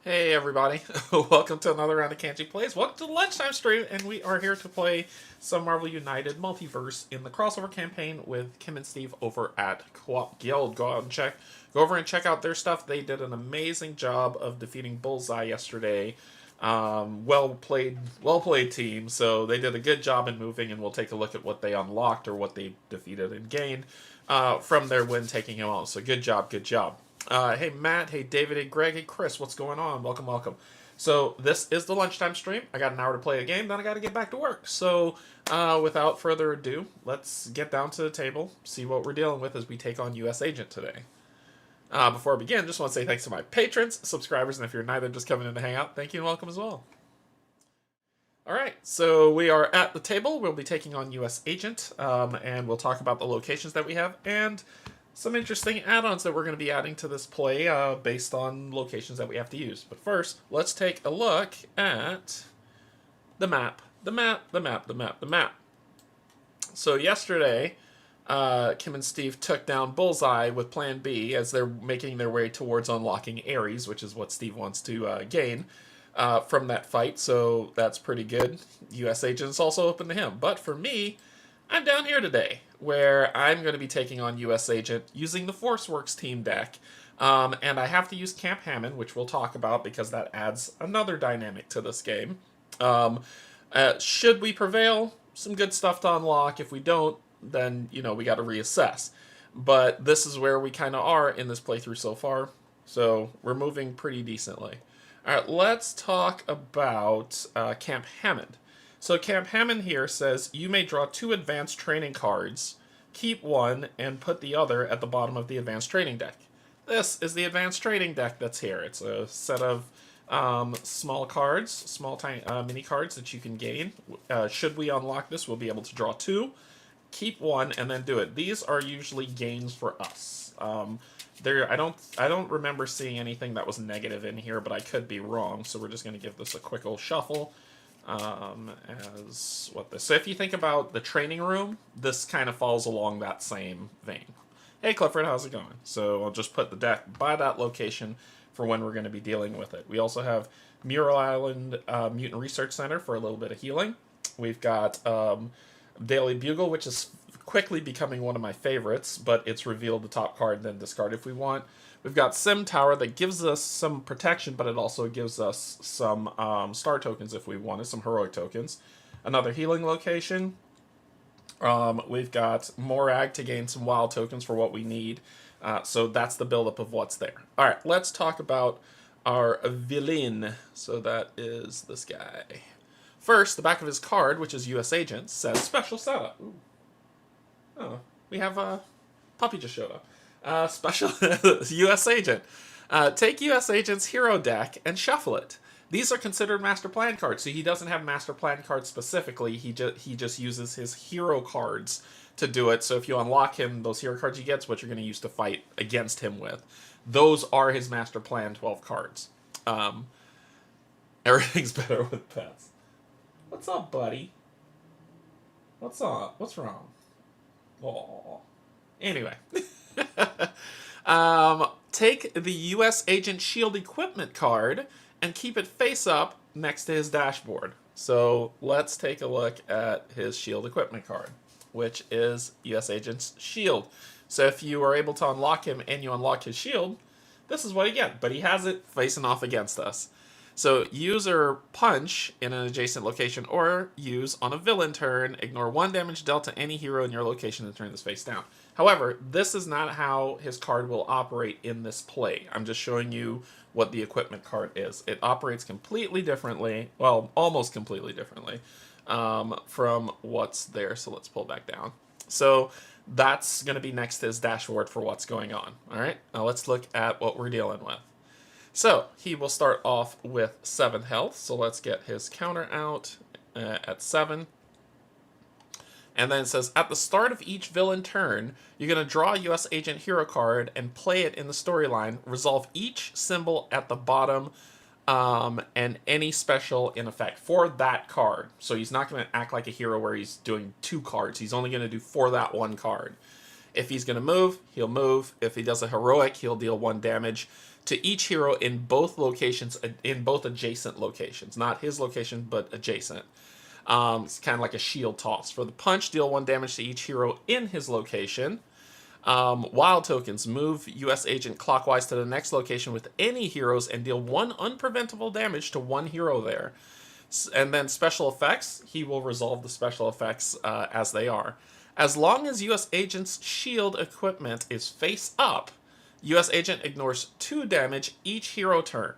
Hey everybody, welcome to another round of Canje Plays. Welcome to the lunchtime stream, and we are here to play some Marvel United Multiverse in the crossover campaign with Kim and Steve over at Co-op Guild. Go over and check out their stuff. They did an amazing job of defeating Bullseye yesterday. Well played team. So they did a good job in moving, and we'll take a look at what they unlocked or what they defeated and gained from their win taking him out. So good job, good job. Hey Matt, hey David, hey Greg, hey Chris, what's going on? Welcome, welcome. So this is the lunchtime stream. I got an hour to play a game, then I got to get back to work. So without further ado, let's get down to the table, see what we're dealing with as we take on U.S. Agent today. Before I begin, just want to say thanks to my patrons, subscribers, and if you're neither just coming in to hang out, thank you and welcome as well. Alright, so we are at the table. We'll be taking on U.S. Agent, and we'll talk about the locations that we have and some interesting add-ons that we're going to be adding to this play based on locations that we have to use. But first, let's take a look at the map. The map. So yesterday, Kim and Steve took down Bullseye with Plan B as they're making their way towards unlocking Ares, which is what Steve wants to gain from that fight. So that's pretty good. U.S. Agent's also open to him. But for me, I'm down here today, where I'm going to be taking on U.S. Agent using the ForceWorks team deck. And I have to use Camp Hammond, which we'll talk about because that adds another dynamic to this game. Should we prevail, some good stuff to unlock. If we don't, then, you know, we got to reassess. But this is where we kind of are in this playthrough so far. So we're moving pretty decently. All right, let's talk about Camp Hammond. So Camp Hammond here says, you may draw 2 advanced training cards, keep one, and put the other at the bottom of the advanced training deck. This is the advanced training deck that's here. It's a set of small cards, small tiny mini cards that you can gain. Should we unlock this, we'll be able to draw 2, keep one, and then do it. These are usually gains for us. I don't remember seeing anything that was negative in here, but I could be wrong, so we're just going to give this a quick old shuffle. So if you think about the training room, this kind of falls along that same vein. Hey Clifford, how's it going? So I'll just put the deck by that location for when we're going to be dealing with it. We also have Mural Island Mutant Research Center for a little bit of healing. We've got Daily Bugle, which is quickly becoming one of my favorites, but it's revealed the top card and then discard if we want. We've got Sim Tower that gives us some protection, but it also gives us some star tokens if we wanted, some heroic tokens. Another healing location. We've got Morag to gain some wild tokens for what we need. So that's the buildup of what's there. All right, let's talk about our villain. So that is this guy. First, the back of his card, which is U.S. Agent, says Special Setup. Ooh. Oh, we have a puppy just showed up. Special U.S. Agent. Take U.S. Agent's hero deck and shuffle it. These are considered master plan cards, so he doesn't have master plan cards specifically. He just uses his hero cards to do it. So if you unlock him, those hero cards he gets, what you're going to use to fight against him with. Those are his master plan 12 cards. Everything's better with pets. What's up, buddy? What's up? What's wrong? Aww. Anyway. Take the U.S. Agent Shield Equipment card and keep it face up next to his dashboard. So let's take a look at his Shield Equipment card, which is U.S. Agent's Shield. So if you are able to unlock him and you unlock his shield, this is what you get, but he has it facing off against us. So use or punch in an adjacent location, or use on a villain turn, ignore 1 damage dealt to any hero in your location and turn this face down. However, this is not how his card will operate in this play. I'm just showing you what the equipment card is. It operates completely differently, well, almost completely differently from what's there. So let's pull back down. So that's going to be next to his dashboard for what's going on. All right, now let's look at what we're dealing with. So he will start off with 7 health. So let's get his counter out at 7. And then it says, at the start of each villain turn, you're going to draw a U.S. Agent hero card and play it in the storyline. Resolve each symbol at the bottom and any special in effect for that card. So he's not going to act like a hero where he's doing 2 cards. He's only going to do for that 1 card. If he's going to move, he'll move. If he does a heroic, he'll deal 1 damage to each hero in both locations, in both adjacent locations. Not his location, but adjacent. It's kind of like a shield toss. For the punch, deal 1 damage to each hero in his location. Wild tokens, move US Agent clockwise to the next location with any heroes and deal 1 unpreventable damage to 1 hero there. And then special effects, he will resolve the special effects as they are. As long as US Agent's shield equipment is face up, US Agent ignores 2 damage each hero turn.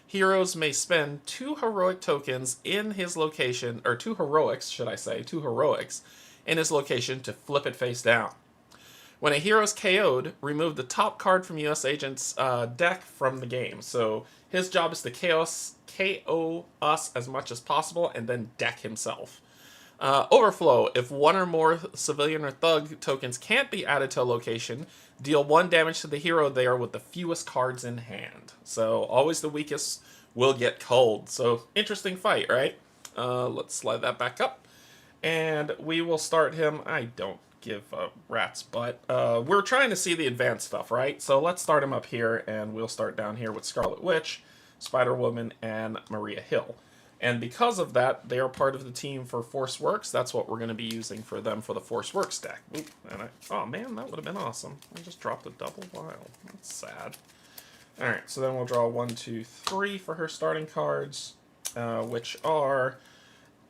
Heroes may spend 2 heroic tokens in his location, or 2 heroics, should I say, 2 heroics in his location to flip it face down. When a hero is KO'd, remove the top card from US Agent's deck from the game. So his job is to KO us as much as possible and then deck himself. Overflow. If 1 or more civilian or thug tokens can't be added to a location, deal 1 damage to the hero there with the fewest cards in hand. So always the weakest will get cold. So interesting fight, right? Let's slide that back up. And we will start him. I don't give a rat's butt. We're trying to see the advanced stuff, right? So let's start him up here, and we'll start down here with Scarlet Witch, Spider-Woman, and Maria Hill. And because of that, they are part of the team for Force Works. That's what we're going to be using for them for the Force Works deck. Oop, oh man, that would have been awesome. I just dropped a double wild. That's sad. Alright, so then we'll draw 1, 2, 3 for her starting cards, which are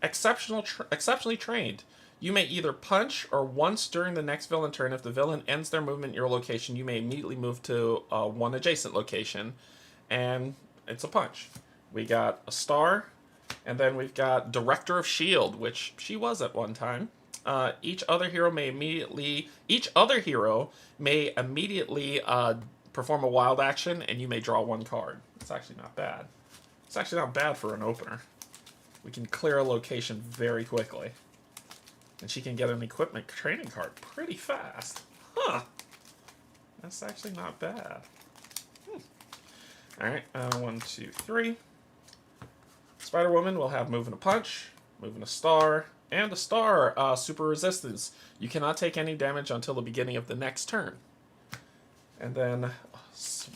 exceptionally trained. You may either punch, or once during the next villain turn, if the villain ends their movement in your location, you may immediately move to 1 adjacent location, and it's a punch. We got a star, and then we've got Director of Shield, which she was at one time. Each other hero may immediately perform a wild action, and you may draw 1 card. It's actually not bad. It's actually not bad for an opener. We can clear a location very quickly. And she can get an equipment training card pretty fast. Huh. That's actually not bad. Alright, 1, 2, 3. Spider-Woman will have Move and a Punch, Move and a Star, and a Star Super Resistance. You cannot take any damage until the beginning of the next turn. And then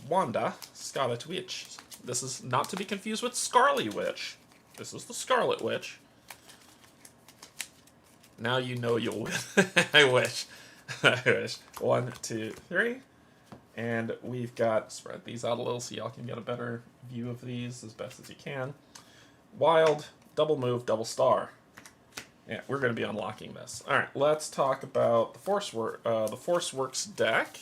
Wanda, Scarlet Witch. This is not to be confused with Scarlet Witch. This is the Scarlet Witch. Now you know you'll win. I wish. I wish. 1, 2, 3. And we've got, spread these out a little so y'all can get a better view of these as best as you can. Wild, double move, double star. Yeah, we're going to be unlocking this. Alright, let's talk about the Force Works deck.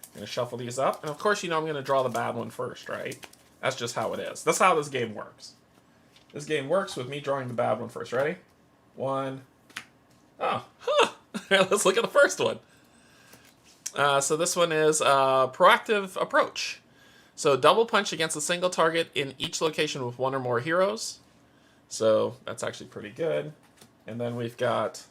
I'm going to shuffle these up. And of course, you know I'm going to draw the bad one first, right? That's just how it is. That's how this game works. This game works with me drawing the bad one first. Ready? 1. Oh, huh. Let's look at the first one. So this one is Proactive Approach. So double punch against a single target in each location with 1 or more heroes. So that's actually pretty good. And then we've got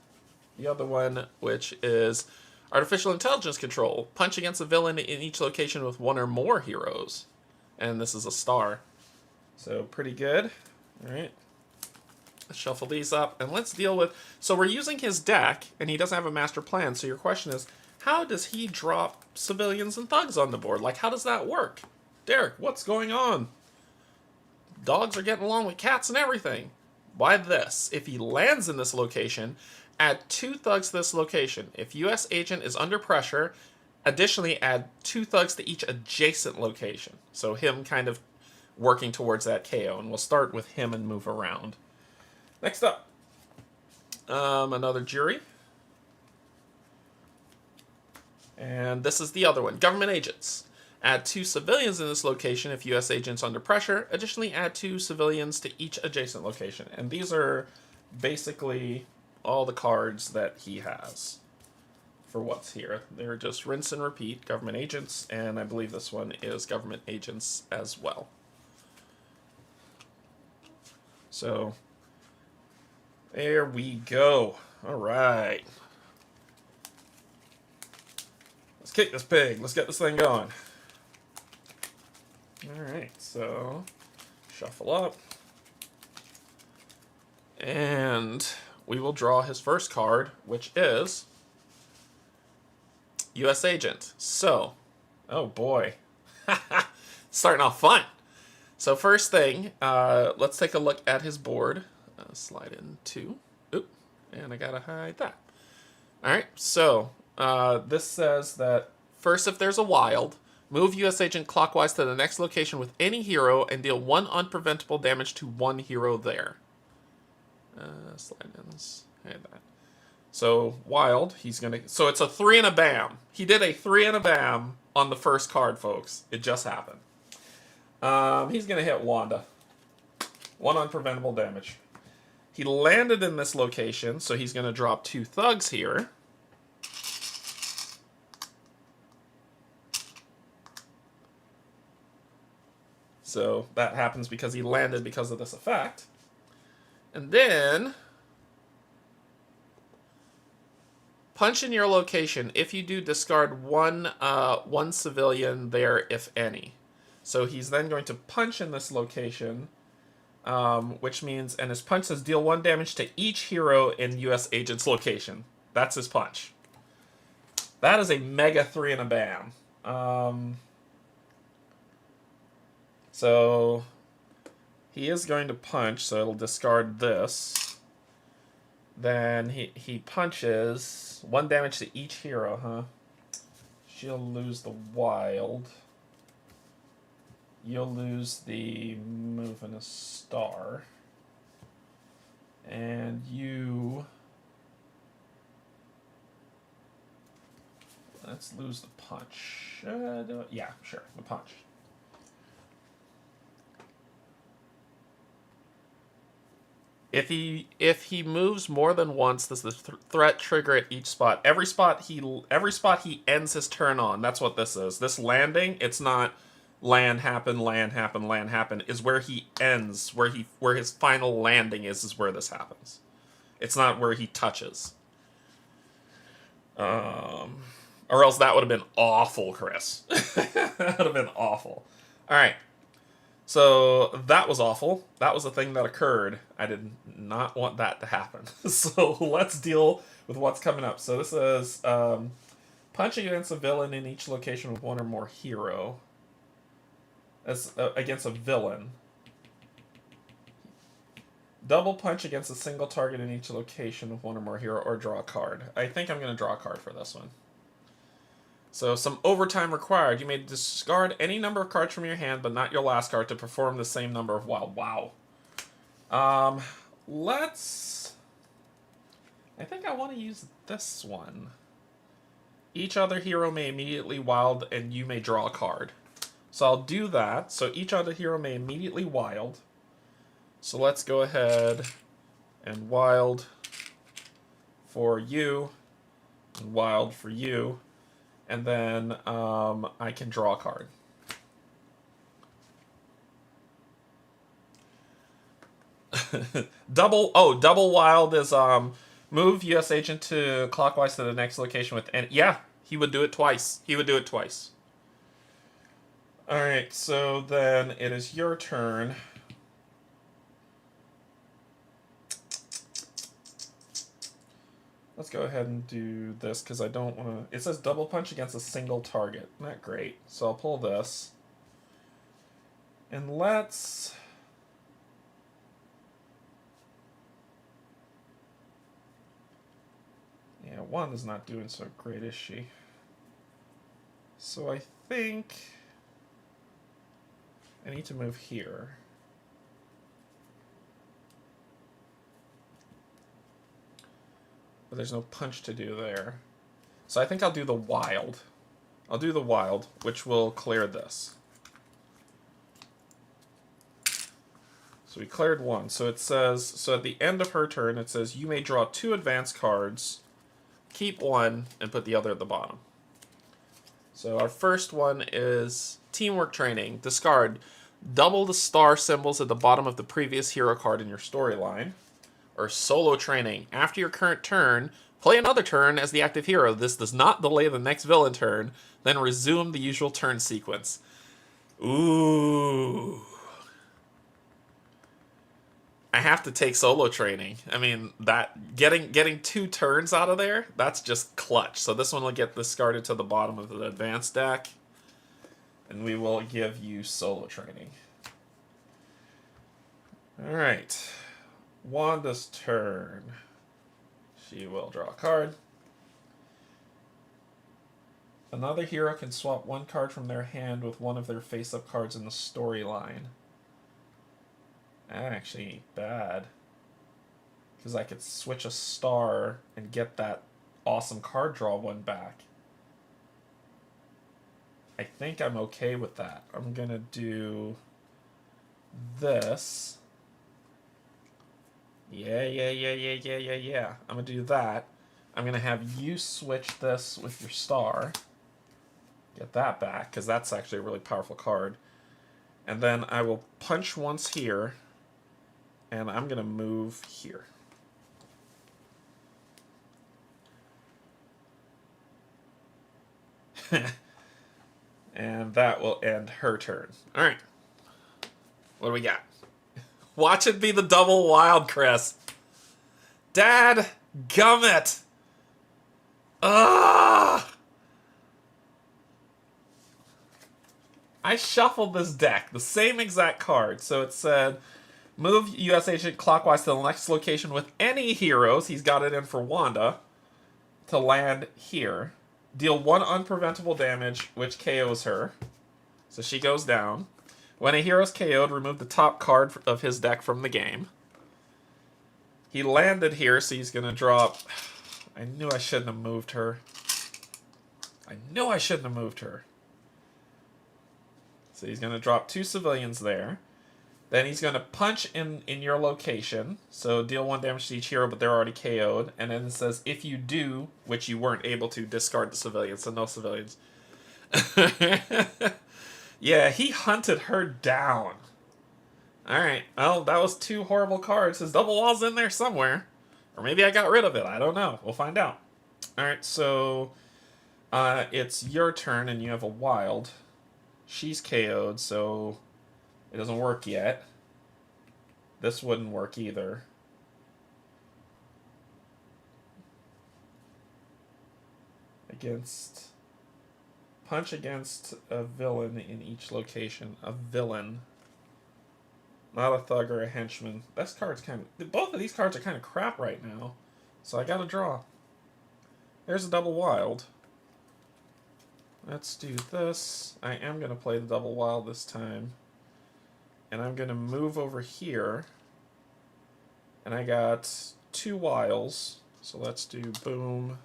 the other one, which is Artificial Intelligence Control. Punch against a villain in each location with 1 or more heroes. And this is a star. So pretty good. All right. Let's shuffle these up, and let's deal with... So we're using his deck, and he doesn't have a master plan, so your question is, how does he drop civilians and thugs on the board? Like, how does that work? Derek, what's going on? Dogs are getting along with cats and everything. Why this? If he lands in this location, add 2 thugs to this location. If US Agent is under pressure, additionally add 2 thugs to each adjacent location. So him kind of working towards that KO, and we'll start with him and move around. Next up, another jury. And this is the other one, Government Agents. Add 2 civilians in this location if US Agent's under pressure. Additionally, add 2 civilians to each adjacent location. And these are basically all the cards that he has for what's here. They're just rinse and repeat, Government Agents, and I believe this one is Government Agents as well. So... there we go. All right. Let's kick this pig. Let's get this thing going. All right, so shuffle up. And we will draw his first card, which is US Agent. So, oh boy. Starting off fun. So first thing, let's take a look at his board. Slide in 2. Oop, and I gotta hide that. Alright, so this says that first, if there's a wild, move US Agent clockwise to the next location with any hero and deal 1 unpreventable damage to 1 hero there. Slide ins, hide that. So wild, he's gonna. So it's a 3 and a bam. He did a 3 and a bam on the first card, folks. It just happened. He's gonna hit Wanda. 1 unpreventable damage. He landed in this location, so he's gonna drop 2 thugs here. So that happens because he landed because of this effect. And then punch in your location. If you do, discard one civilian there, if any. So he's then going to punch in this location, which means, and his punch says deal 1 damage to each hero in US Agent's location. That's his punch. That is a mega 3 and a bam. So he is going to punch, so it'll discard this. Then he punches 1 damage to each hero, huh? She'll lose the wild. You'll lose the move and a star. And you... Let's lose the punch. Yeah, sure, the punch. If he moves more than once, does the threat trigger at each spot? Every spot he ends his turn on. That's what this is. This landing, it's not land happen, land happen, land happen. Is where he ends, where his final landing is where this happens. It's not where he touches. Or else that would have been awful, Chris. That would have been awful. All right. So that was awful. That was the thing that occurred. I did not want that to happen. So let's deal with what's coming up. So this is punch against a villain in each location with 1 or more hero. As against a villain. Double punch against a single target in each location with 1 or more hero, or draw a card. I think I'm going to draw a card for this one. So, some overtime required. You may discard any number of cards from your hand, but not your last card, to perform the same number of wild. Wow. Let's... I think I want to use this one. Each other hero may immediately wild, and you may draw a card. So I'll do that. So each other hero may immediately wild. So let's go ahead and wild for you, and wild for you. And then I can draw a card. Double wild is move US Agent to clockwise to the next location with any. Yeah, he would do it twice. He would do it twice. All right, so then it is your turn. Let's go ahead and do this, because I don't want to... It says double punch against a single target. Not great. So I'll pull this. And let's... Yeah, Wanda's not doing so great, is she? So I think... I need to move here. But there's no punch to do there. So I think I'll do the wild. I'll do the wild, which will clear this. So we cleared 1. So it says, so at the end of her turn, it says you may draw 2 advance cards, keep 1, and put the other at the bottom. So our first one is teamwork training. Discard. Double the star symbols at the bottom of the previous hero card in your storyline. Or solo training. After your current turn, play another turn as the active hero. This does not delay the next villain turn. Then resume the usual turn sequence. Ooh. I have to take solo training. I mean, that getting 2 turns out of there, that's just clutch. So this one will get discarded to the bottom of the advanced deck. And we will give you solo training. Alright. Wanda's turn. She will draw a card. Another hero can swap one card from their hand with one of their face-up cards in the storyline. Actually, bad. Because I could switch a star and get that awesome card draw one back. I think I'm okay with that. I'm going to do this. Yeah. I'm going to do that. I'm going to have you switch this with your star. Get that back, because that's actually a really powerful card. And then I will punch once here, and I'm going to move here. And that will end her turn. Alright. What do we got? Watch it be the double wild, Chris. Dad gummit. Ugh. I shuffled this deck, the same exact card. So it said, move US Agent clockwise to the next location with any heroes. He's got it in for Wanda to land here. Deal 1 unpreventable damage, which KOs her. So she goes down. When a hero's KO'd, remove the top card of his deck from the game. He landed here, so he's going to drop... I knew I shouldn't have moved her. So he's going to drop 2 civilians there. Then he's going to punch in your location. So deal 1 damage to each hero, but they're already KO'd. And then it says, if you do, which you weren't able to, discard the civilians. So no civilians. Yeah, he hunted her down. Alright, well, that was 2 horrible cards. His double wall's in there somewhere. Or maybe I got rid of it. I don't know. We'll find out. Alright, so it's your turn and you have a wild. She's KO'd, so it doesn't work yet. This wouldn't work either. Punch against a villain in each location. A villain. Not a thug or a henchman. This card's both of these cards are kind of crap right now. So I gotta draw. There's a double wild. Let's do this. I am gonna play the double wild this time. And I'm gonna move over here. And I got 2 wilds. So let's do boom,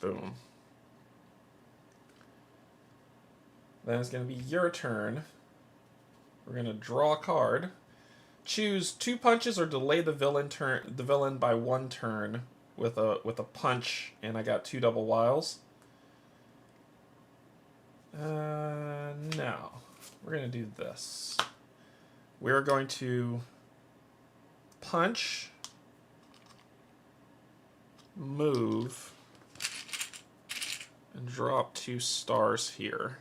boom. Then it's going to be your turn. We're going to draw a card. Choose 2 punches or delay the villain by 1 turn with a punch, and I got 2 double wilds. No. We're going to do this. We're going to punch, move, and drop 2 stars here.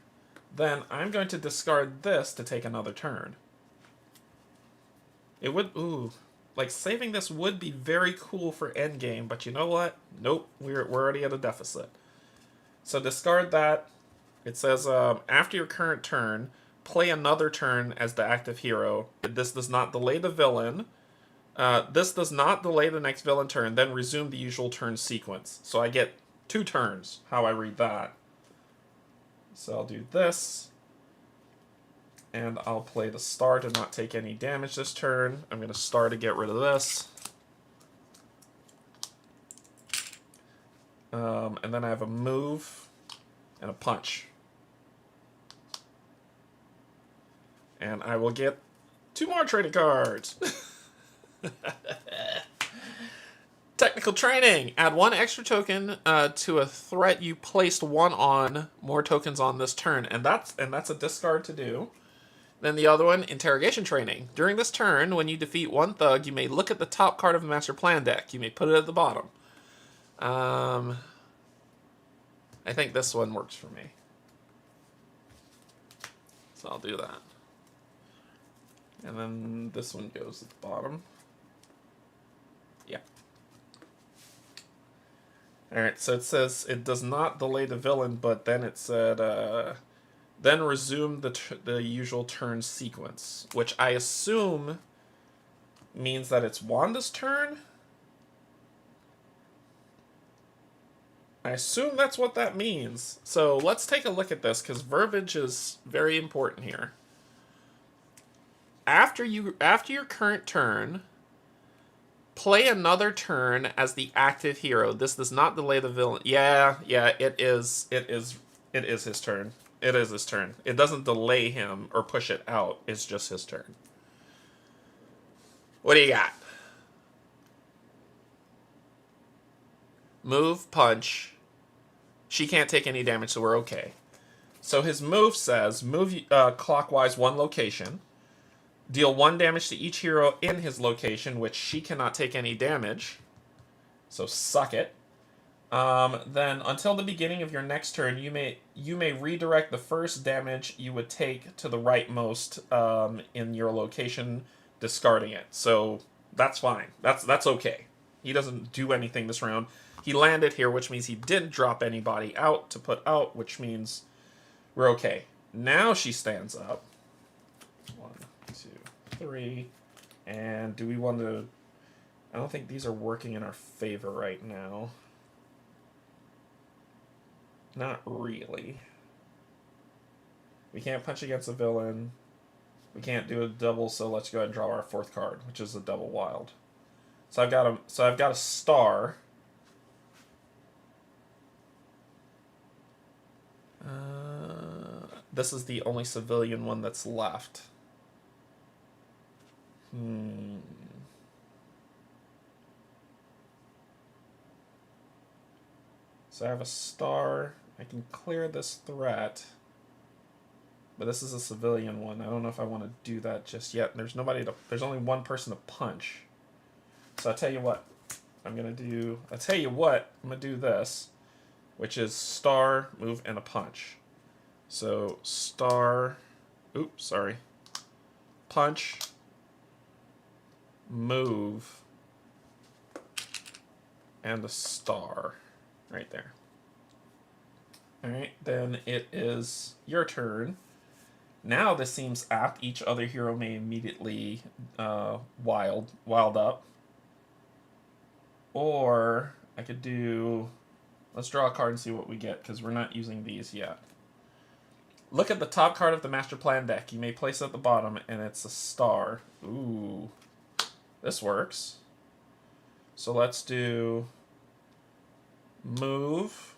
Then I'm going to discard this to take another turn. It would, like saving this would be very cool for endgame, but you know what? Nope, we're already at a deficit. So discard that. It says, after your current turn, play another turn as the active hero. This does not delay the villain. This does not delay the next villain turn, then resume the usual turn sequence. So I get 2 turns, how I read that. So I'll do this, and I'll play the star to not take any damage this turn. I'm going to star to get rid of this. And then I have a move and a punch. And I will get 2 more trading cards. Technical training. Add 1 extra token to a threat you placed 1 on. More tokens on this turn, and that's a discard to do. Then the other one, interrogation training. During this turn, when you defeat 1 thug, you may look at the top card of the master plan deck. You may put it at the bottom. I think this one works for me, so I'll do that. And then this one goes at the bottom. Yeah. Alright, so it says it does not delay the villain, but then it said Then resume the usual turn sequence, which I assume means that it's Wanda's turn. I assume that's what that means. So let's take a look at this, because verbiage is very important here. After your current turn, play another turn as the active hero. This does not delay the villain. Yeah, it is his turn. It is his turn. It doesn't delay him or push it out. It's just his turn. What do you got? Move, punch. She can't take any damage, so we're okay. So his move says, move clockwise 1 location. Deal 1 damage to each hero in his location, which she cannot take any damage. So suck it. Then until the beginning of your next turn, you may redirect the first damage you would take to the rightmost in your location, discarding it. So that's fine. That's okay. He doesn't do anything this round. He landed here, which means he didn't drop anybody out to put out, which means we're okay. Now she stands up. 1, 2, 3. And do we want to... I don't think these are working in our favor right now. Not really. We can't punch against a villain. We can't do a double, so let's go ahead and draw our 4th card, which is a double wild. So I've got a star. This is the only civilian one that's left. So I have a star. I can clear this threat. But this is a civilian one. I don't know if I want to do that just yet. There's only one person to punch. So I'll tell you what. I'm going to do this, which is star, move, and a punch. So star, punch, move, and a star right there. Alright, then it is your turn. Now this seems apt. Each other hero may immediately wild up. Or I could do... Let's draw a card and see what we get, because we're not using these yet. Look at the top card of the Master Plan deck. You may place it at the bottom, and it's a star. Ooh. This works. So let's do... Move.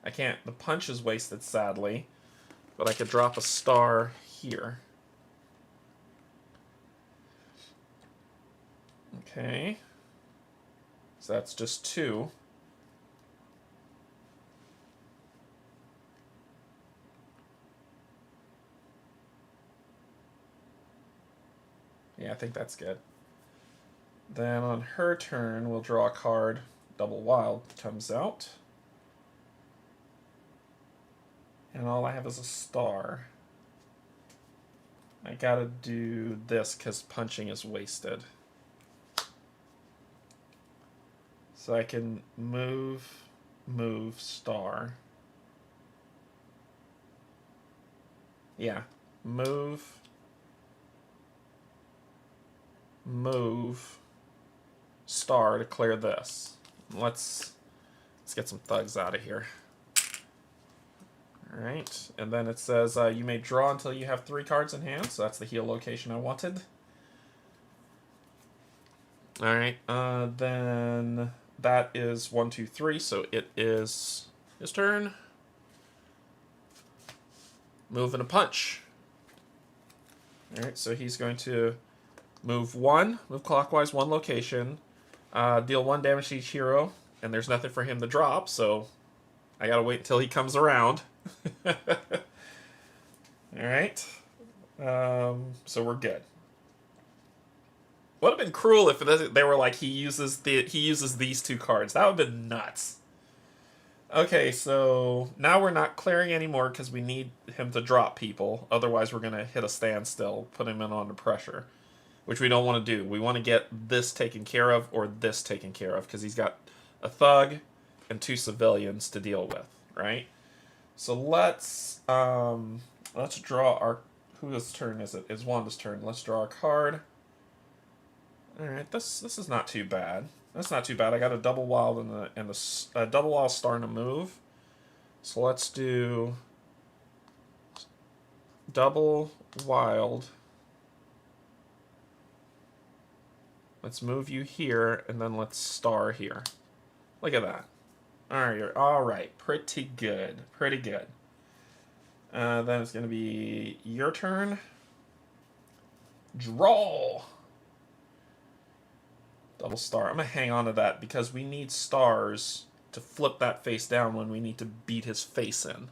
I can't... The punch is wasted, sadly. But I could drop a star here. Okay. So that's just 2. Yeah, I think that's good. Then on her turn, we'll draw a card. Double Wild comes out. And all I have is a star. I gotta do this because punching is wasted. So I can move, star. Yeah, move, star to clear this. Let's get some thugs out of here. Alright, and then it says you may draw until you have 3 cards in hand, so that's the heal location I wanted. Alright, then that is 1, 2, 3, so it is his turn. Move and a punch. Alright, so he's going to move clockwise 1 location, deal 1 damage to each hero, and there's nothing for him to drop, so I gotta wait until he comes around. Alright. So we're good. Would have been cruel if they were like he uses these 2 cards. That would have been nuts. Okay, so now we're not clearing anymore because we need him to drop people. Otherwise we're gonna hit a standstill, put him in under pressure. Which we don't want to do. We want to get this taken care of or this taken care of because he's got a thug and 2 civilians to deal with, right? So let's draw our, whose turn is it? It's Wanda's turn. Let's draw a card. All right, this is not too bad. That's not too bad. I got a double wild and a double wild starting to move. So let's do double wild. Let's move you here, and then let's star here. Look at that. All right. Pretty good. Pretty good. Then it's going to be your turn. Draw. Double star. I'm going to hang on to that because we need stars to flip that face down when we need to beat his face in.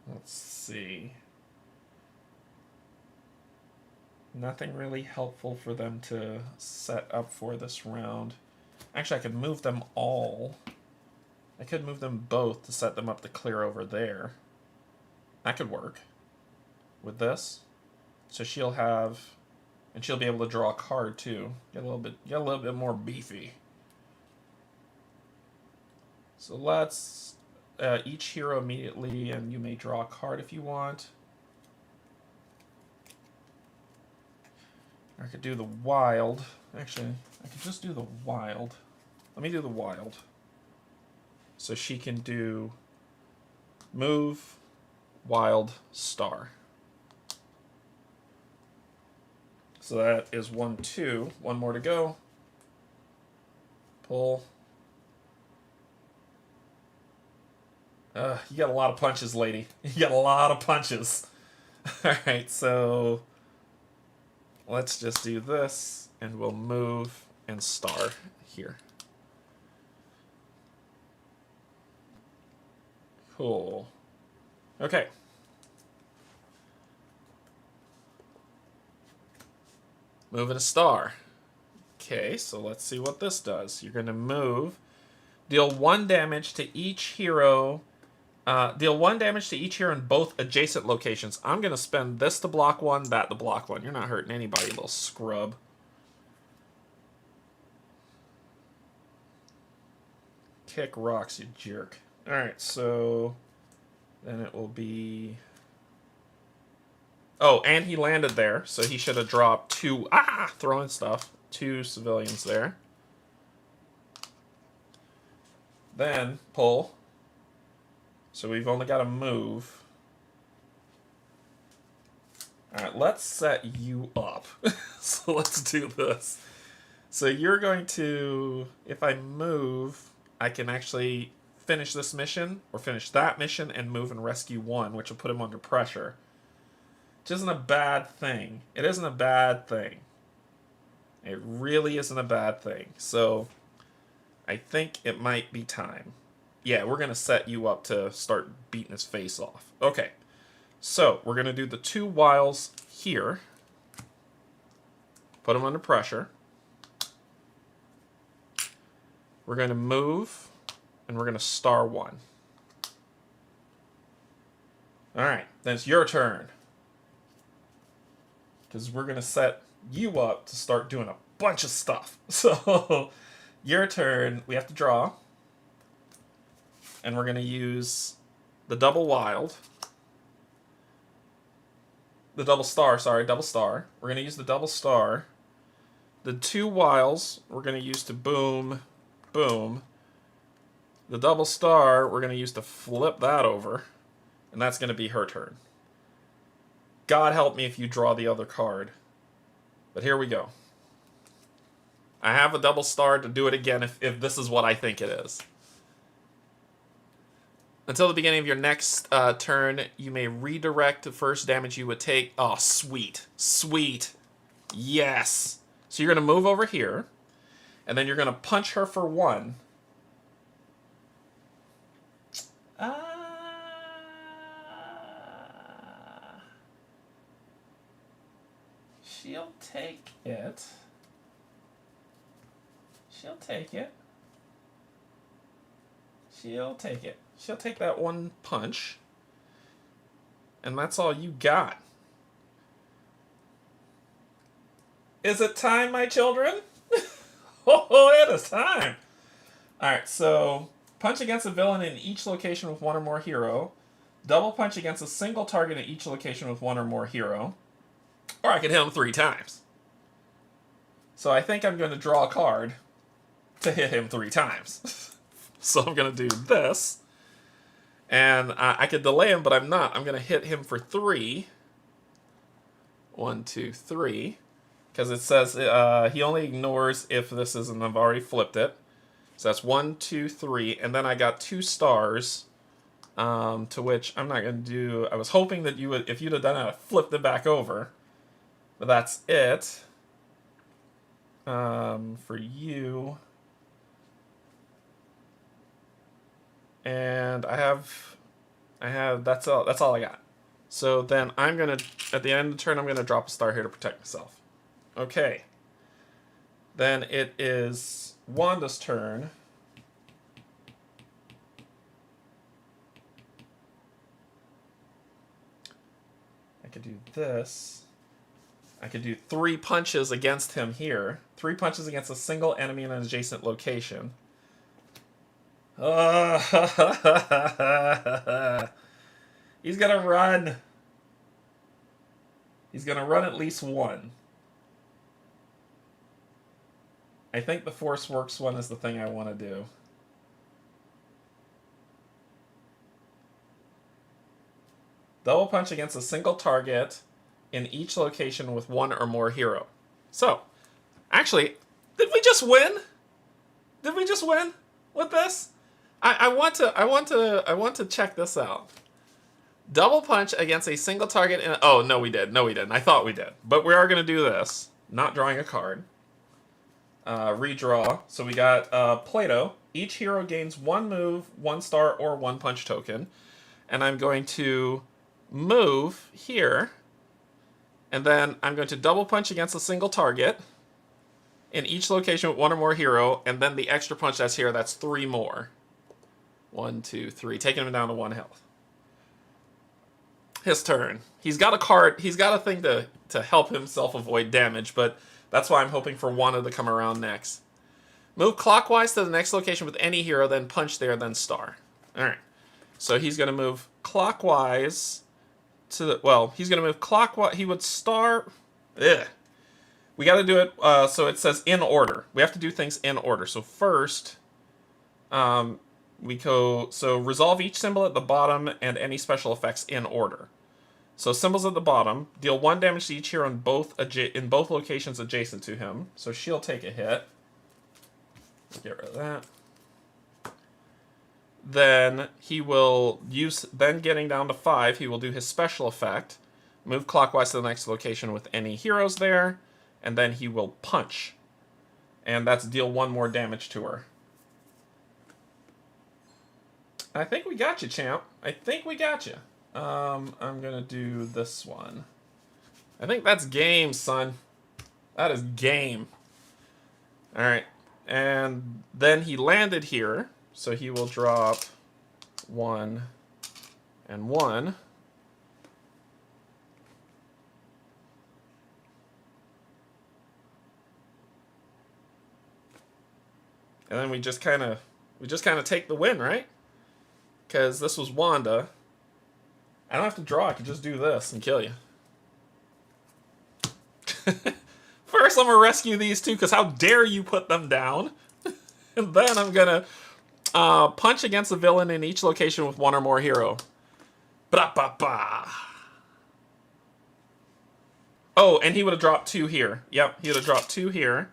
Let's see. Nothing really helpful for them to set up for this round. Actually, I could move them all. I could move them both to set them up to clear over there. That could work with this. So she'll have, and she'll be able to draw a card too. Get a little bit more beefy. So let's each hero immediately, and you may draw a card if you want. I could do the wild. Actually, I could just do the wild. Let me do the wild. So she can do move, wild, star. So that is 1, 2. One more to go. Pull. You got a lot of punches, lady. You got a lot of punches. Alright, so let's just do this, and we'll move and star here. Cool. Okay. Moving a star. Okay, so let's see what this does. You're going to move. Deal 1 damage to each hero. Deal 1 damage to each hero in both adjacent locations. I'm going to spend this to block 1, that to block 1. You're not hurting anybody, little scrub. Kick rocks, you jerk. Alright, so then it will be... Oh, and he landed there, so he should have dropped 2... throwing stuff. 2 civilians there. Then, pull. So we've only got to move. Alright, let's set you up. So let's do this. So you're going to... If I move, I can actually finish this mission, or finish that mission, and move and rescue 1, which will put him under pressure. Which isn't a bad thing. It isn't a bad thing. It really isn't a bad thing. So I think it might be time. Yeah, we're going to set you up to start beating his face off. Okay, so we're going to do the 2 wiles here. Put him under pressure. We're going to move, and we're going to star 1. Alright, then it's your turn. Because we're going to set you up to start doing a bunch of stuff. So, your turn. We have to draw. And we're going to use the double wild. The double star, sorry, double star. We're going to use the double star. The 2 wiles we're going to use to boom, boom. The double star we're going to use to flip that over. And that's going to be her turn. God help me if you draw the other card. But here we go. I have a double star to do it again if this is what I think it is. Until the beginning of your next turn, you may redirect the first damage you would take. Oh, sweet. Sweet. Yes. So you're going to move over here. And then you're going to punch her for 1. She'll take it. She'll take it. She'll take it. She'll take that 1 punch. And that's all you got. Is it time, my children? Oh, it is time. Alright, so punch against a villain in each location with one or more hero. Double punch against a single target in each location with one or more hero. Or I could hit him 3 times. So I think I'm going to draw a card to hit him 3 times. So I'm going to do this. And I could delay him, but I'm not. I'm going to hit him for 3. 1, 2, 3. Because it says he only ignores if this isn't. I've already flipped it. So that's 1, 2, 3. And then I got 2 stars. To which I'm not going to do. I was hoping that you would, if you'd have done it, I'd flipped it back over. But that's it. For you. And I have that's all I got. So then I'm gonna, at the end of the turn, I'm gonna drop a star here to protect myself. Okay. Then it is Wanda's turn. I could do this. I could do 3 punches against him here. 3 punches against a single enemy in an adjacent location. He's gonna run. He's gonna run at least 1. I think the Force Works one is the thing I want to do. Double punch against a single target in each location with 1 or more hero. So, actually, did we just win? Did we just win with this? I want to check this out. Double punch against a single target in... Oh, no, we did. No, we didn't. I thought we did. But we are going to do this. Not drawing a card. Redraw. So we got Plato. Each hero gains 1 move, 1 star, or 1 punch token. And I'm going to move here. And then I'm going to double punch against a single target in each location with 1 or more hero. And then the extra punch that's here, that's 3 more. 1, 2, 3. Taking him down to 1 health. His turn. He's got a card. He's got a thing to help himself avoid damage, but that's why I'm hoping for Wanda to come around next. Move clockwise to the next location with any hero, then punch there, then star. Alright. So he's going to move clockwise to the... Well, he's going to move clockwise. He would star... Ugh. We got to do it... so it says in order. We have to do things in order. So first... we go... So resolve each symbol at the bottom and any special effects in order. So symbols at the bottom deal 1 damage to each hero in both locations adjacent to him. So she'll take a hit. Get rid of that. Then he will use... Then getting down to 5, he will do his special effect. Move clockwise to the next location with any heroes there. And then he will punch. And that's deal 1 more damage to her. I think we got you, champ. I think we got you. I'm gonna do this one. I think that's game, son. That is game. Alright. And then he landed here. So he will drop 1 and 1. And then we just kind of take the win, right? Because this was Wanda. I don't have to draw. I can just do this and kill you. First, I'm going to rescue these 2, because how dare you put them down? And then I'm going to punch against a villain in each location with 1 or more hero. Ba-ba-ba. Oh, and he would have dropped 2 here. Yep, he would have dropped 2 here.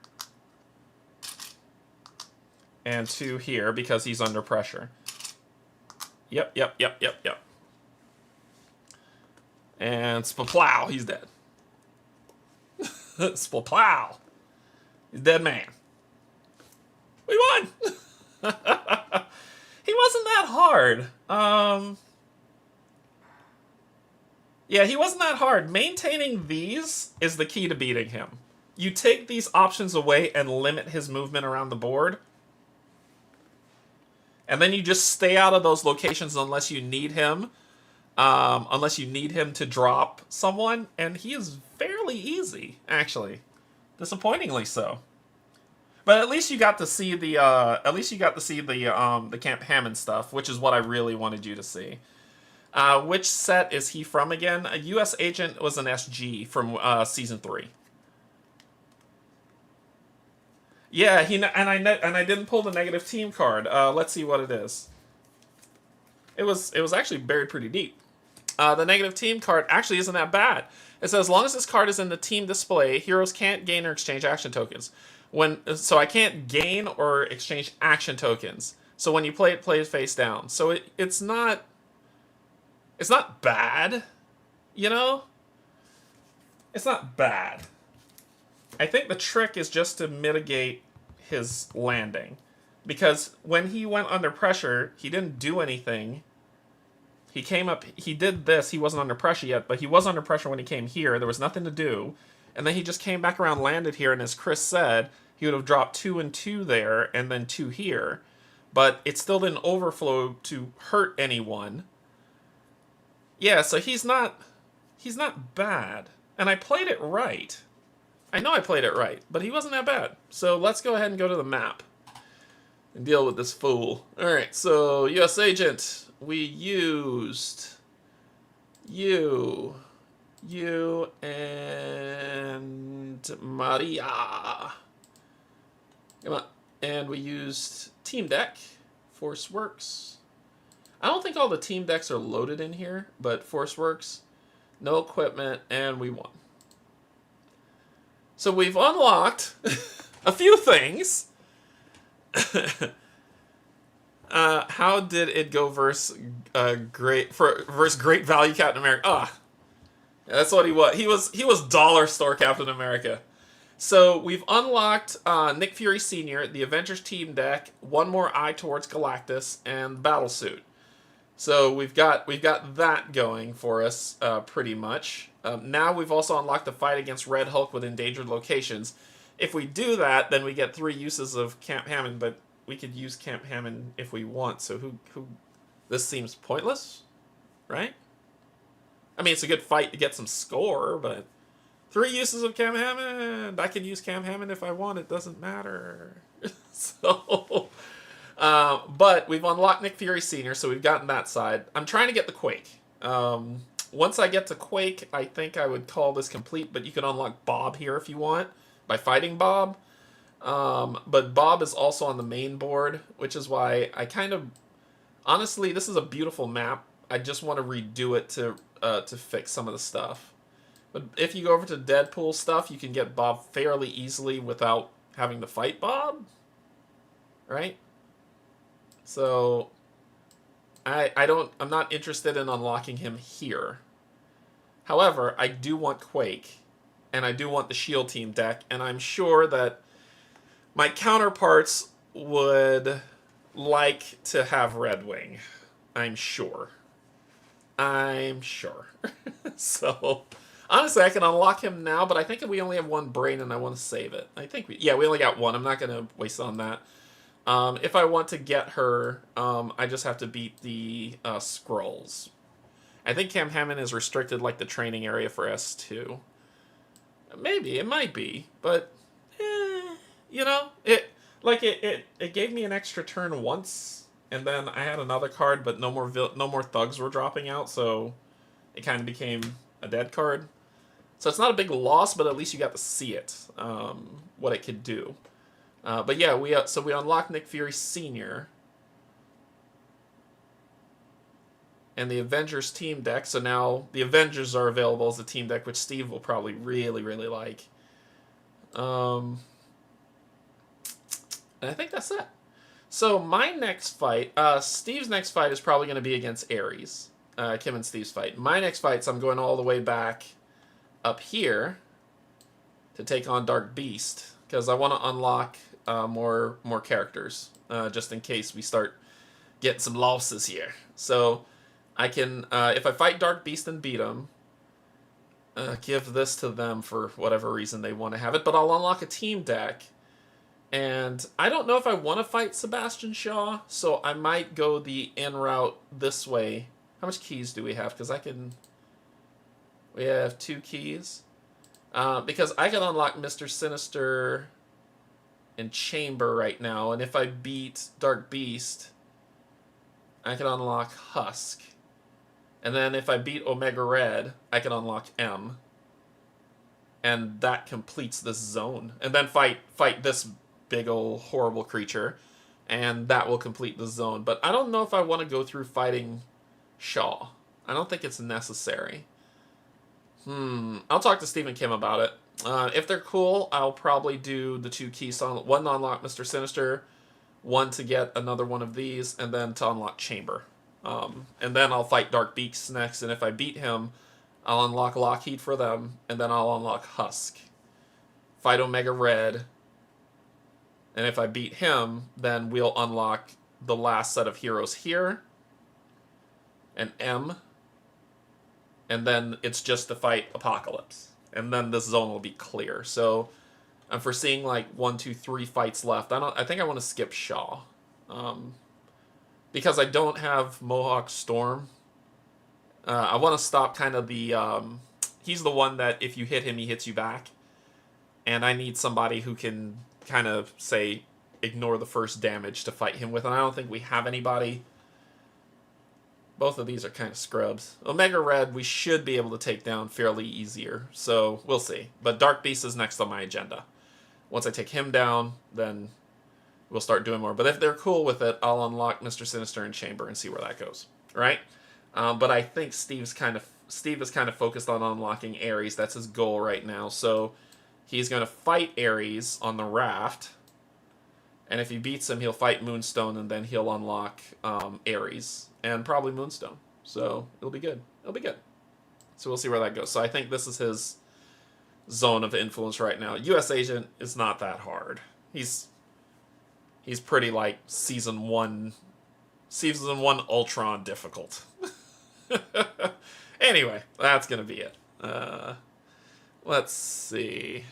And 2 here, because he's under pressure. Yep. And spaplow, he's dead. Spaplow. He's dead man. We won! He wasn't that hard. Yeah, he wasn't that hard. Maintaining these is the key to beating him. You take these options away and limit his movement around the board. And then you just stay out of those locations unless you need him. Unless you need him to drop someone. And he is fairly easy, actually. Disappointingly so. But at least you got to see the the Camp Hammond stuff, which is what I really wanted you to see. Which set is he from again? A U.S. agent was an SG from season 3. Yeah, and I didn't pull the negative team card. Let's see what it is. It was actually buried pretty deep. The negative team card actually isn't that bad. It says, as long as this card is in the team display, heroes can't gain or exchange action tokens. So I can't gain or exchange action tokens. So when you play it, play it face down. So it's not bad, you know? It's not bad. I think the trick is just to mitigate his landing. Because when he went under pressure, he didn't do anything. He came up, he did this, he wasn't under pressure yet, but he was under pressure when he came here. There was nothing to do. And then he just came back around, landed here, and as Chris said, he would have dropped 2 and 2 there, and then 2 here. But it still didn't overflow to hurt anyone. Yeah, so he's not bad. And I played it right. I know I played it right, but he wasn't that bad. So let's go ahead and go to the map and deal with this fool. Alright, so U.S. Agent, we used you, and Maria. Come on. And we used Team Deck, Force Works. I don't think all the team decks are loaded in here, but Force Works, no equipment, and we won. So we've unlocked a few things. How did it go versus Great Value Captain America? That's what he was. He was dollar store Captain America. So we've unlocked Nick Fury Sr., the Avengers team deck, one more Eye Towards Galactus, and Battlesuit. So we've got that going for us pretty much. Now we've also unlocked the fight against Red Hulk with endangered locations. If we do that, then we get 3 uses of Camp Hammond, but we could use Camp Hammond if we want. So who this seems pointless, right? I mean, it's a good fight to get some score, but 3 uses of Camp Hammond. I can use Camp Hammond if I want. It doesn't matter. So, but we've unlocked Nick Fury Sr., so we've gotten that side. I'm trying to get the Quake. Once I get to Quake, I think I would call this complete, but you can unlock Bob here if you want by fighting Bob. But Bob is also on the main board, which is why I kind of... Honestly, this is a beautiful map. I just want to redo it to fix some of the stuff. But if you go over to Deadpool stuff, you can get Bob fairly easily without having to fight Bob. Right? So I'm not interested in unlocking him here. However, I do want Quake, and I do want the Shield Team deck, and I'm sure that my counterparts would like to have Red Wing. I'm sure. So, honestly, I can unlock him now, but I think we only have 1 brain, and I want to save it. I think we only got 1. I'm not going to waste on that. If I want to get her, I just have to beat the Skrulls. I think Camp Hammond is restricted like the training area for S2. Maybe, it might be, but you know, it gave me an extra turn once, and then I had another card, but no more thugs were dropping out, so it kind of became a dead card. So it's not a big loss, but at least you got to see it, what it could do. But yeah, we unlocked Nick Fury Sr. and the Avengers team deck. So now the Avengers are available as a team deck, which Steve will probably really, really like. And I think that's it. So my next fight, Steve's next fight is probably going to be against Ares. Kim and Steve's fight. My next fights, I'm going all the way back up here to take on Dark Beast, because I want to unlock more characters, just in case we start getting some losses here. So I can, if I fight Dark Beast and beat him, give this to them for whatever reason they want to have it, but I'll unlock a team deck. And I don't know if I want to fight Sebastian Shaw, so I might go the in route this way. How much keys do we have? Because we have 2 keys. Because I can unlock Mr. Sinister and Chamber right now, and if I beat Dark Beast, I can unlock Husk. And then if I beat Omega Red, I can unlock M. And that completes this zone. And then fight this big ol' horrible creature, and that will complete the zone. But I don't know if I want to go through fighting Shaw. I don't think it's necessary. I'll talk to Steve and Kim about it. If they're cool, I'll probably do the 2 keys. One to unlock Mr. Sinister, one to get another one of these, and then to unlock Chamber. And then I'll fight Dark Beaks next, and if I beat him, I'll unlock Lockheed for them, and then I'll unlock Husk. Fight Omega Red, and if I beat him, then we'll unlock the last set of heroes here, and M, and then it's just to fight Apocalypse. And then this zone will be clear. So I'm foreseeing like 1, 2, 3 fights left. I think I want to skip Shaw. Because I don't have Mohawk Storm. I want to stop kind of the... he's the one that if you hit him, he hits you back. And I need somebody who can kind of, say, ignore the first damage to fight him with. And I don't think we have anybody. Both of these are kind of scrubs. Omega Red, we should be able to take down fairly easier. So, we'll see. But Dark Beast is next on my agenda. Once I take him down, then we'll start doing more. But if they're cool with it, I'll unlock Mr. Sinister and Chamber and see where that goes. Right? But I think Steve is kind of focused on unlocking Ares. That's his goal right now. So, he's going to fight Ares on the raft. And if he beats him, he'll fight Moonstone, and then he'll unlock Ares. And probably Moonstone. So, it'll be good. It'll be good. So, we'll see where that goes. So, I think this is his zone of influence right now. U.S. Agent is not that hard. He's pretty, like, Season 1 Ultron difficult. Anyway, that's going to be it. Let's see.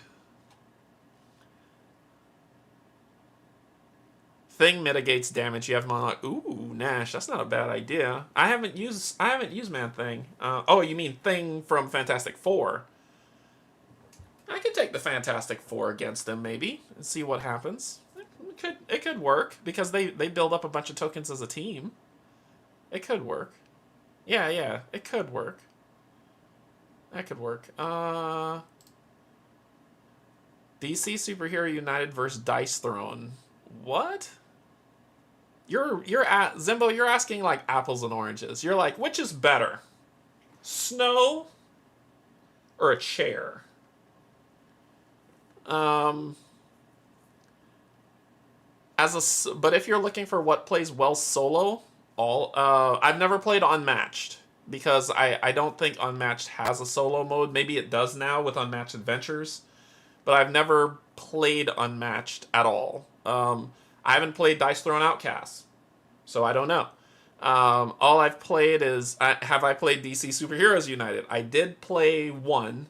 Thing mitigates damage. You have him unlocked. Ooh, Nash. That's not a bad idea. I haven't used Man Thing. Oh, you mean Thing from Fantastic Four? I could take the Fantastic Four against them maybe and see what happens. It could work because they build up a bunch of tokens as a team. It could work. Yeah, it could work. That could work. DC Superhero United versus Dice Throne. What? You're at Zimbo, you're asking like apples and oranges. You're like, which is better? Snow or a chair? But if you're looking for what plays well solo, I've never played Unmatched because I don't think Unmatched has a solo mode. Maybe it does now with Unmatched Adventures, but I've never played Unmatched at all. I haven't played Dice Throne Outcasts, so I don't know. All I've played is have I played DC Superheroes United? I did play one.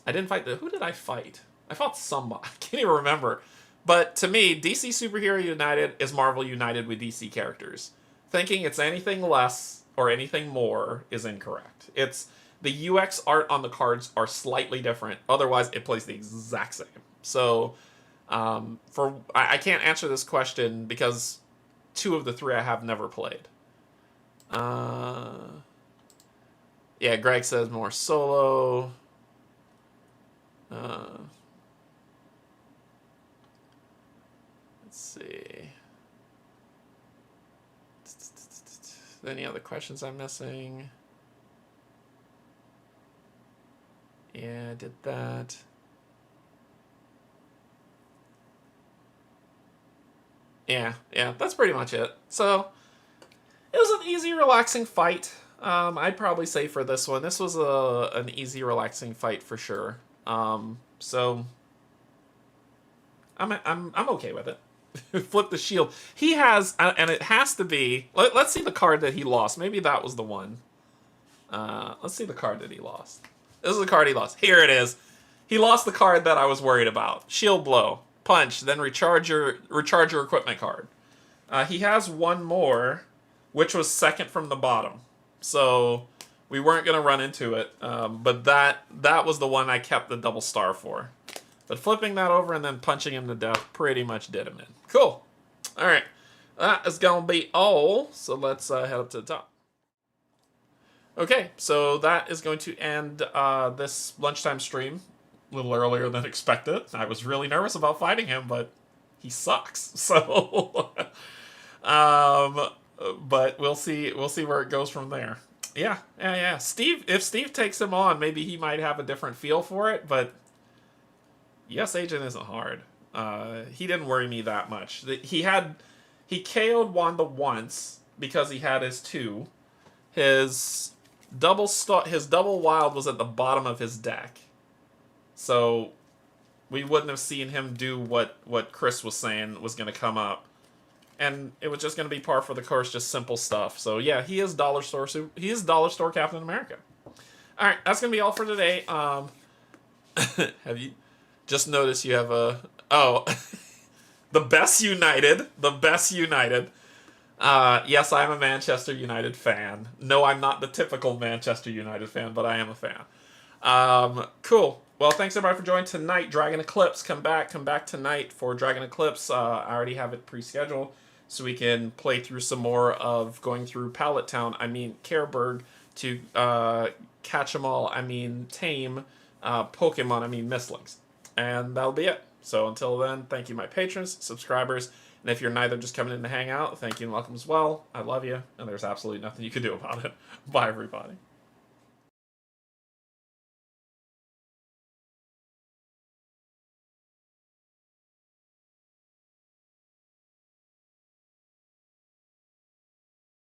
I didn't fight who did I fight? I fought somebody. I can't even remember. But to me, DC Superhero United is Marvel United with DC characters. Thinking it's anything less or anything more is incorrect. It's the UX art on the cards are slightly different. Otherwise, it plays the exact same. So, I can't answer this question because 2 of the 3 I have never played. Yeah, Greg says more solo. Let's see. Any other questions I'm missing? Yeah, I did that. Yeah, that's pretty much it. So, it was an easy, relaxing fight. I'd probably say for this one, this was an easy, relaxing fight for sure. So, I'm okay with it. Flip the shield. He has, and it has to be. Let's see the card that he lost. Maybe that was the one. Let's see the card that he lost. This is the card he lost. Here it is. He lost the card that I was worried about. Shield blow, punch, then recharge your equipment card. He has one more, which was second from the bottom. So we weren't gonna run into it. But that was the one I kept the double star for. But flipping that over and then punching him to death pretty much did him in. Cool. All right. That is going to be all. So let's head up to the top. Okay, so that is going to end this lunchtime stream a little earlier than expected. I was really nervous about fighting him, but he sucks. So, but we'll see where it goes from there. Yeah. Steve, if Steve takes him on, maybe he might have a different feel for it. But yes, Agent isn't hard. He didn't worry me that much. He KO'd Wanda once because he had his 2. His double wild was at the bottom of his deck, so we wouldn't have seen him do what Chris was saying was going to come up, and it was just going to be par for the course, just simple stuff. So yeah, he is dollar store Captain America. All right, that's going to be all for today. Have you just noticed you have a the best United. Yes, I'm a Manchester United fan. No, I'm not the typical Manchester United fan, but I am a fan. Cool. Well, thanks everybody for joining tonight. Dragon Eclipse, come back tonight for Dragon Eclipse. I already have it pre-scheduled, so we can play through some more of going through Pallet Town. Careburg to catch them all. Tame Pokemon. Mistlings, and that'll be it. So until then, thank you, my patrons, subscribers. And if you're neither just coming in to hang out, thank you and welcome as well. I love you, and there's absolutely nothing you can do about it. Bye, everybody.